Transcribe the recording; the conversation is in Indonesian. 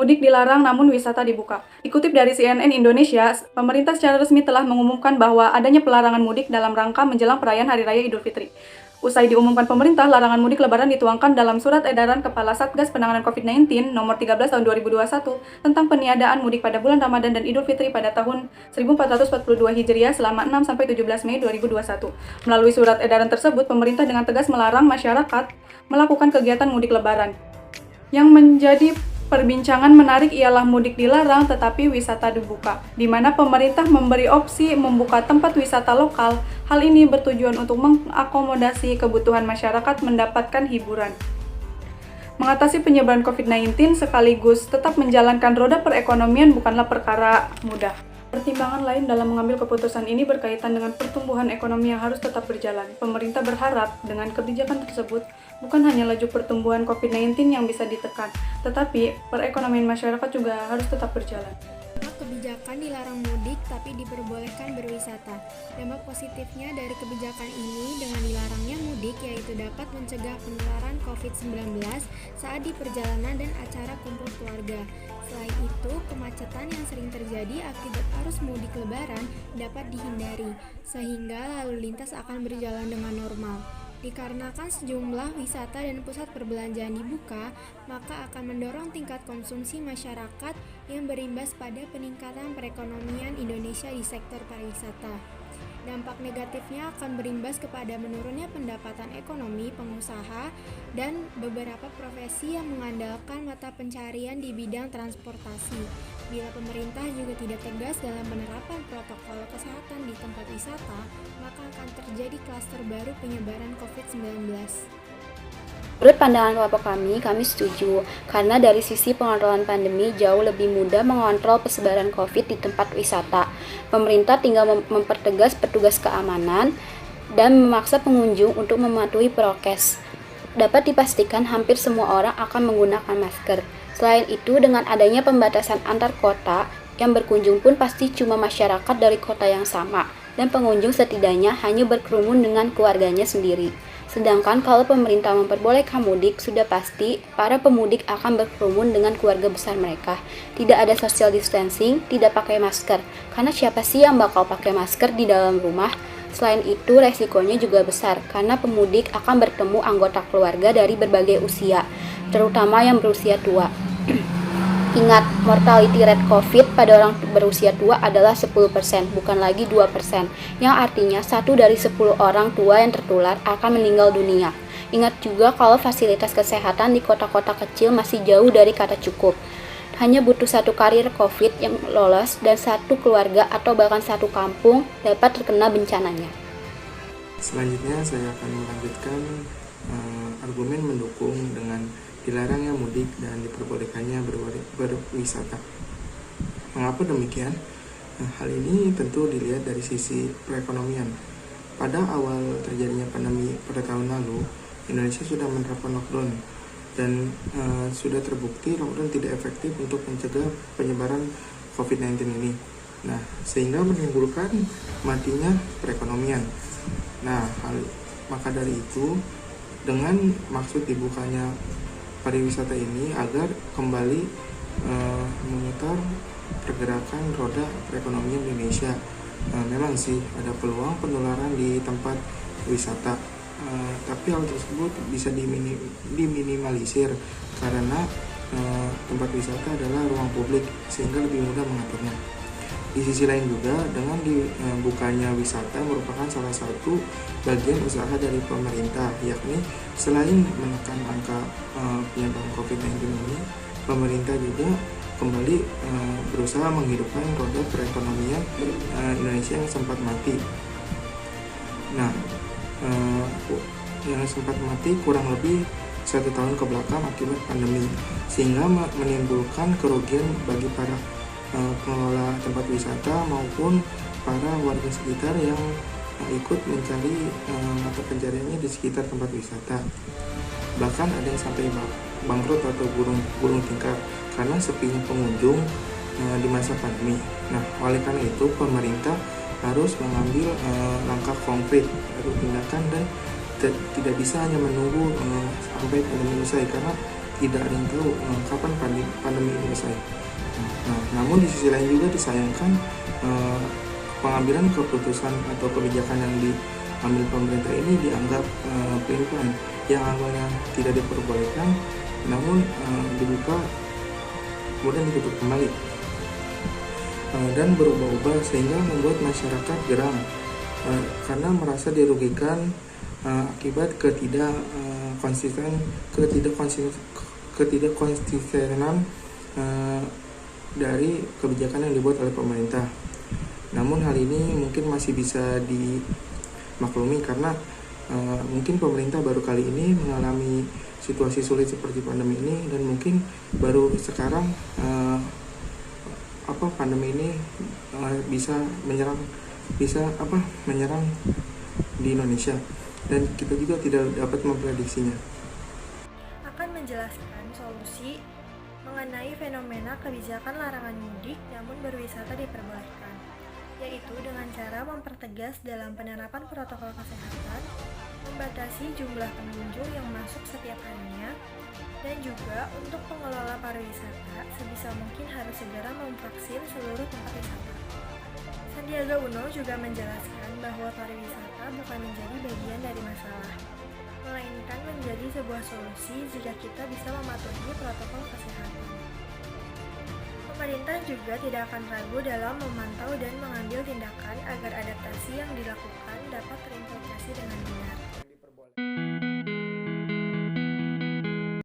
Mudik dilarang namun wisata dibuka. Dikutip dari CNN Indonesia, pemerintah secara resmi telah mengumumkan bahwa adanya pelarangan mudik dalam rangka menjelang perayaan Hari Raya Idul Fitri. Usai diumumkan pemerintah, larangan mudik lebaran dituangkan dalam Surat Edaran Kepala Satgas Penanganan COVID-19 nomor 13 tahun 2021 tentang peniadaan mudik pada bulan Ramadan dan Idul Fitri pada tahun 1442 Hijriah selama 6-17 Mei 2021. Melalui surat edaran tersebut, pemerintah dengan tegas melarang masyarakat melakukan kegiatan mudik lebaran. Yang menjadi perbincangan menarik ialah mudik dilarang tetapi wisata dibuka, di mana pemerintah memberi opsi membuka tempat wisata lokal. Hal ini bertujuan untuk mengakomodasi kebutuhan masyarakat mendapatkan hiburan, mengatasi penyebaran COVID-19 sekaligus tetap menjalankan roda perekonomian bukanlah perkara mudah. Pertimbangan lain dalam mengambil keputusan ini berkaitan dengan pertumbuhan ekonomi yang harus tetap berjalan. Pemerintah berharap dengan kebijakan tersebut bukan hanya laju pertumbuhan COVID-19 yang bisa ditekan, tetapi perekonomian masyarakat juga harus tetap berjalan. Kebijakan dilarang mudik tapi diperbolehkan berwisata. Dampak positifnya dari kebijakan ini dengan dilarangnya mudik yaitu dapat mencegah penularan COVID-19 saat di perjalanan dan acara kumpul keluarga. Selain itu, kemacetan yang sering terjadi akibat arus mudik lebaran dapat dihindari, sehingga lalu lintas akan berjalan dengan normal. Dikarenakan sejumlah wisata dan pusat perbelanjaan dibuka, maka akan mendorong tingkat konsumsi masyarakat yang berimbas pada peningkatan perekonomian Indonesia di sektor pariwisata. Dampak negatifnya akan berimbas kepada menurunnya pendapatan ekonomi pengusaha dan beberapa profesi yang mengandalkan mata pencarian di bidang transportasi. Bila pemerintah juga tidak tegas dalam penerapan protokol kesehatan di tempat wisata, maka akan terjadi klaster baru penyebaran COVID-19. Menurut pandangan kelompok kami setuju, karena dari sisi pengontrolan pandemi jauh lebih mudah mengontrol persebaran COVID di tempat wisata. Pemerintah tinggal mempertegas petugas keamanan dan memaksa pengunjung untuk mematuhi prokes. Dapat dipastikan hampir semua orang akan menggunakan masker. Selain itu, dengan adanya pembatasan antar kota, yang berkunjung pun pasti cuma masyarakat dari kota yang sama, dan pengunjung setidaknya hanya berkerumun dengan keluarganya sendiri. Sedangkan kalau pemerintah memperbolehkan mudik, sudah pasti para pemudik akan berkerumun dengan keluarga besar mereka. Tidak ada social distancing, tidak pakai masker, karena siapa sih yang bakal pakai masker di dalam rumah? Selain itu, resikonya juga besar, karena pemudik akan bertemu anggota keluarga dari berbagai usia, terutama yang berusia tua. Ingat, mortality rate COVID pada orang berusia tua adalah 10%, bukan lagi 2%, yang artinya 1 dari 10 orang tua yang tertular akan meninggal dunia. Ingat juga kalau fasilitas kesehatan di kota-kota kecil masih jauh dari kata cukup. Hanya butuh satu karir COVID yang lolos dan satu keluarga atau bahkan satu kampung dapat terkena bencananya. Selanjutnya saya akan melanjutkan argumen mendukung dengan dilarangnya mudik dan diperbolehkannya berwisata. Mengapa demikian? Hal ini tentu dilihat dari sisi perekonomian. Pada awal terjadinya pandemi pada tahun lalu, Indonesia sudah menerapkan lockdown dan sudah terbukti lockdown tidak efektif untuk mencegah penyebaran COVID-19 ini. Nah, sehingga menimbulkan matinya perekonomian. Nah, maka dari itu, dengan maksud dibukanya pariwisata ini agar kembali memutar pergerakan roda perekonomian Indonesia. Memang sih ada peluang penularan di tempat wisata, tapi hal tersebut bisa diminimalisir karena tempat wisata adalah ruang publik sehingga lebih mudah mengaturnya. Di sisi lain juga, dengan dibukanya wisata merupakan salah satu bagian usaha dari pemerintah, yakni selain menekan angka penyebaran COVID-19 ini, pemerintah juga kembali berusaha menghidupkan roda perekonomian Indonesia yang sempat mati. Nah, yang sempat mati kurang lebih 1 tahun ke belakang akibat pandemi, sehingga menimbulkan kerugian bagi para pengelola tempat wisata maupun para warga sekitar yang ikut mencari mata pencariannya di sekitar tempat wisata. Bahkan ada yang sampai bangkrut atau gulung tikar karena sepinya pengunjung di masa pandemi. Nah, oleh karena itu pemerintah harus mengambil langkah konkret atau tindakan dan tidak bisa hanya menunggu sampai pandemi usai, karena tidak ada yang tahu kapan pandemi ini selesai. Namun di sisi lain juga disayangkan pengambilan keputusan atau kebijakan yang diambil pemerintah ini dianggap pelin-pelan, yang awalnya tidak diperbolehkan namun dibuka kemudian ditutup kembali dan berubah-ubah, sehingga membuat masyarakat geram karena merasa dirugikan akibat ketidakkonsistenan dari kebijakan yang dibuat oleh pemerintah. Namun hal ini mungkin masih bisa dimaklumi karena mungkin pemerintah baru kali ini mengalami situasi sulit seperti pandemi ini, dan mungkin baru sekarang pandemi ini bisa menyerang di Indonesia, dan kita juga tidak dapat memprediksinya. Akan menjelaskan solusi mengenai fenomena kebijakan larangan mudik namun berwisata diperbolehkan, yaitu dengan cara mempertegas dalam penerapan protokol kesehatan, membatasi jumlah pengunjung yang masuk setiap harinya, dan juga untuk pengelola pariwisata sebisa mungkin harus segera memvaksin seluruh tempat wisata. Sandiaga Uno juga menjelaskan bahwa pariwisata bukan menjadi bagian dari masalah, melainkan menjadi sebuah solusi jika kita bisa mematuhi protokol kesehatan. Pemerintah juga tidak akan ragu dalam memantau dan mengambil tindakan agar adaptasi yang dilakukan dapat terimplementasi dengan benar.